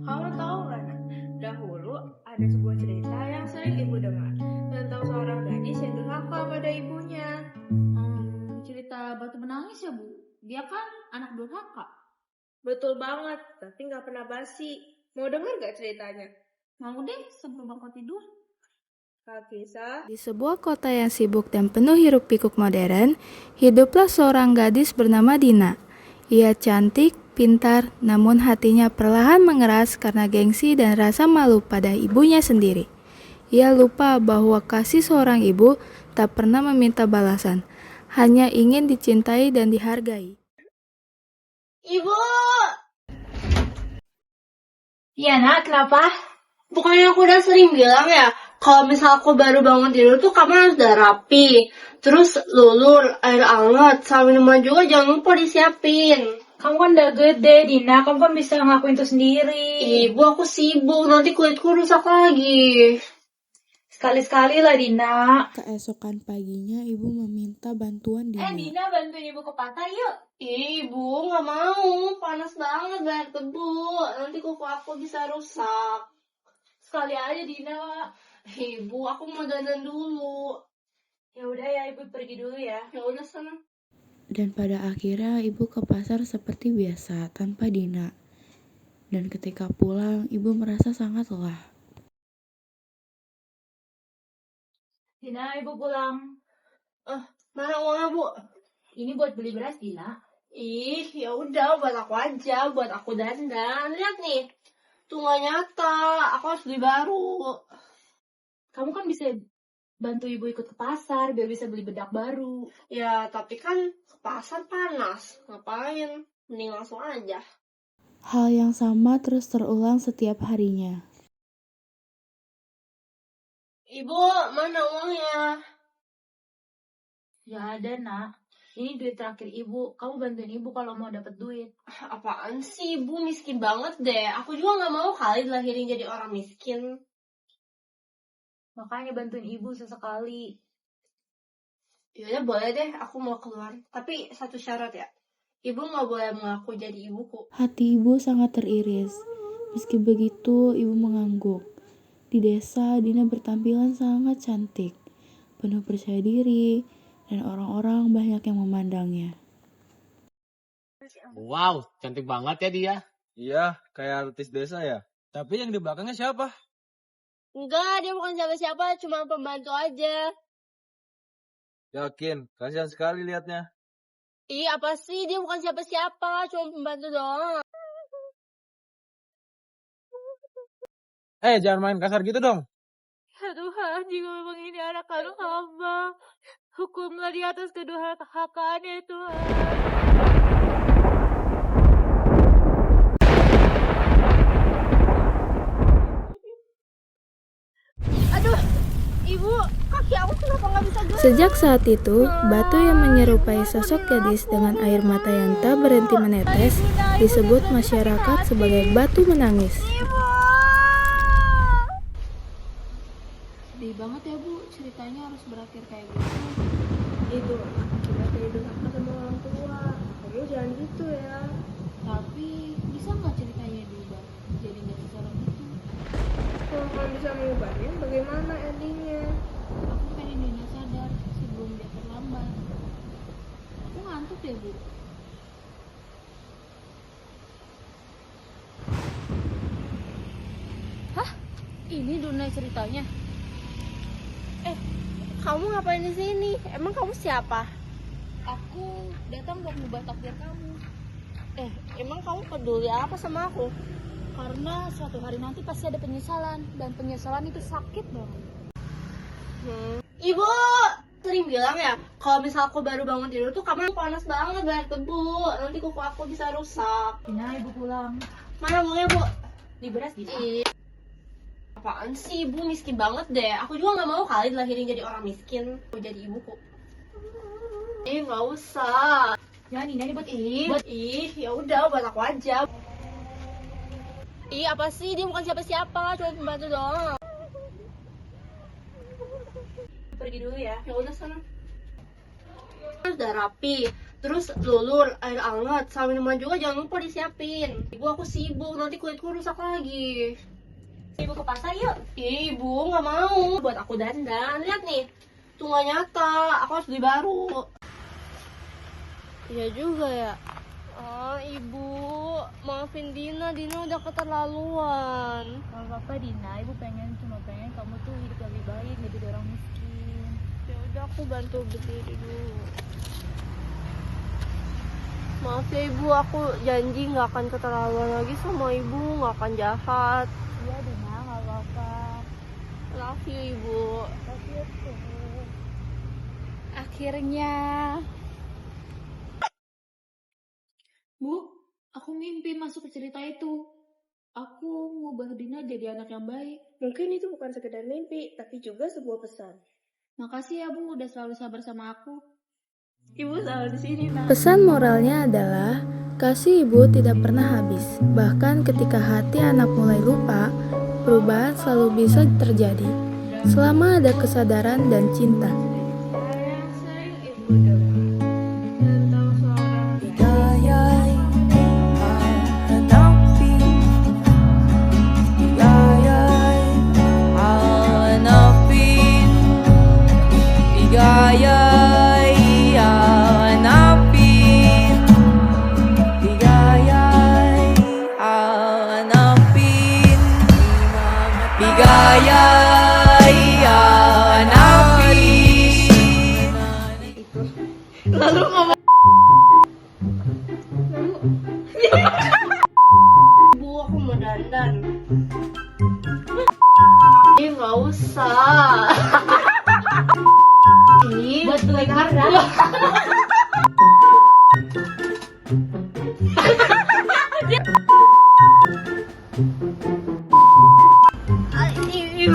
Kamu tahu nggak? Dahulu ada sebuah cerita yang sering ibu dengar tentang seorang gadis yang durhaka pada ibunya. Cerita batu menangis ya, Bu? Dia kan anak durhaka. Betul banget, tapi nggak pernah basi. Mau dengar nggak ceritanya? Mau deh sebelum aku tidur. Kak Kisah, Di sebuah kota yang sibuk dan penuh hiruk-pikuk modern, hiduplah seorang gadis bernama Dina. Ia cantik, pintar, namun hatinya perlahan mengeras karena gengsi dan rasa malu pada ibunya sendiri. Ia lupa bahwa kasih seorang ibu tak pernah meminta balasan, hanya ingin dicintai dan dihargai. Ibu! Iya, Nak, kenapa? Bukannya aku udah sering bilang ya, kalau misal aku baru bangun tidur tuh kamar harus udah rapi. Terus lulur, air hangat, sama minuman juga jangan lupa disiapin. Kamu kan udah gede, Dina. Kamu kan bisa ngelakuin itu sendiri. Ibu, aku sibuk, nanti kulitku rusak lagi. Sekali-sekali lah, Dina. Keesokan paginya ibu meminta bantuan Dina. Dina, bantuin ibu ke pantai yuk. Ibu, nggak mau, panas banget banyak debu. Nanti kuku aku bisa rusak. Sekali aja, Dina. Ibu, aku mau dandan dulu. Ya udah ya, ibu pergi dulu ya. Ya udah sana. Dan pada akhirnya ibu ke pasar seperti biasa tanpa Dina. Dan ketika pulang, ibu merasa sangat lelah. Dina, ibu pulang. Mana uangnya, Bu? Ini buat beli beras, Dina. Ih, ya udah buat aku aja, buat aku dandan. Lihat nih, tuh nggak nyata. Aku harus beli baru. Kamu kan bisa bantu ibu ikut ke pasar biar bisa beli bedak baru. Ya, tapi kan ke pasar panas. Ngapain? Mending langsung aja. Hal yang sama terus terulang setiap harinya. Ibu, mana uangnya? Ya ada, Nak. Ini duit terakhir ibu. Kamu bantuin ibu kalau mau dapat duit. Apaan sih, Ibu miskin banget deh. Aku juga nggak mau kali dilahirin jadi orang miskin. Makanya bantuin ibu sesekali. Yaudah boleh deh, aku mau keluar. Tapi satu syarat ya, Ibu nggak boleh mengaku jadi ibuku. Hati ibu sangat teriris. Meski begitu, ibu mengangguk. Di desa, Dina bertampilan sangat cantik, penuh percaya diri, dan orang-orang banyak yang memandangnya. Wow, cantik banget ya dia. Iya, kayak artis desa ya. Tapi yang di belakangnya siapa? Enggak, dia bukan siapa-siapa, cuma pembantu aja. Yakin, kasihan sekali liatnya. Ih, apa sih? Dia bukan siapa-siapa, cuma pembantu doang. Jangan main kasar gitu dong. Ya Tuhan, jika memang ini anak kandung hamba, hukumlah di atas kedurhakaan ya Tuhan. Ibu, kaki aku kenapa nggak bisa gerak? Sejak saat itu, batu yang menyerupai sosok gadis dengan air mata yang tak berhenti menetes disebut masyarakat sebagai batu menangis. Sedih banget ya Bu, ceritanya harus berakhir kayak gitu. Itu akibat dari durhaka sama orang tua. Kamu jangan gitu ya. Tapi bisa nggak ceritanya diubah jadi nggak secara gitu? Kalau kamu bisa mengubahnya, bagaimana endingnya? Aku pengen Dina sadar sebelum dia terlambat. Aku ngantuk deh Bu. Ini Dunai ceritanya. Kamu ngapain di sini? Emang kamu siapa? Aku datang buat mengubah takdir kamu. Emang kamu peduli apa sama aku? Karena suatu hari nanti pasti ada penyesalan, dan penyesalan itu sakit banget. Ibu, sering bilang ya, kalau misal aku baru bangun tidur tuh kamar panas banget, banyak debu. Nanti kuku aku bisa rusak. Dina, ibu pulang. Mana uangnya, Bu? Di beras, Dina. Apaan sih, Ibu miskin banget deh. Aku juga nggak mau kali dilahirin jadi orang miskin. Mau jadi ibuku. Nggak usah. Ya, Dina, ini buat Ya udah buat aku aja. Apa sih? Dia bukan siapa-siapa, cuma pembantu doang. pergi dulu ya. Ya udah sana. Udah rapi. Terus lulur, air hangat, sama minuman juga jangan lupa disiapin. Ibu aku sibuk, nanti kulitku rusak lagi. Ibu ke pasar yuk. Ih, ibu nggak mau. Buat aku dandan. Lihat nih, tuh nggak nyata. Aku harus beli baru. Iya juga ya. Ah, ibu, maafin Dina. Dina udah keterlaluan. Gak apa-apa Dina, ibu cuma pengen kamu tuh hidup lebih baik, gak jadi orang miskin. Ya udah, aku bantu berdiri dulu. Maaf ya ibu, aku janji nggak akan keterlaluan lagi sama ibu, nggak akan jahat. Iya Dina, gak apa-apa. Love you ibu. Tapi itu akhirnya. Bu, aku mimpi masuk ke cerita itu. Aku ngubah Dina jadi anak yang baik. Mungkin itu bukan sekedar mimpi, tapi juga sebuah pesan. Makasih ya Bu, udah selalu sabar sama aku. Ibu selalu di sini, Nak. Pesan moralnya adalah kasih ibu tidak pernah habis. Bahkan ketika hati anak mulai lupa, perubahan selalu bisa terjadi selama ada kesadaran dan cinta. Saya sering ibu dengar tentang seorang ibu, aku mau dandan. Ih, nggak usah. Ih, Buat beli kartu. Ih,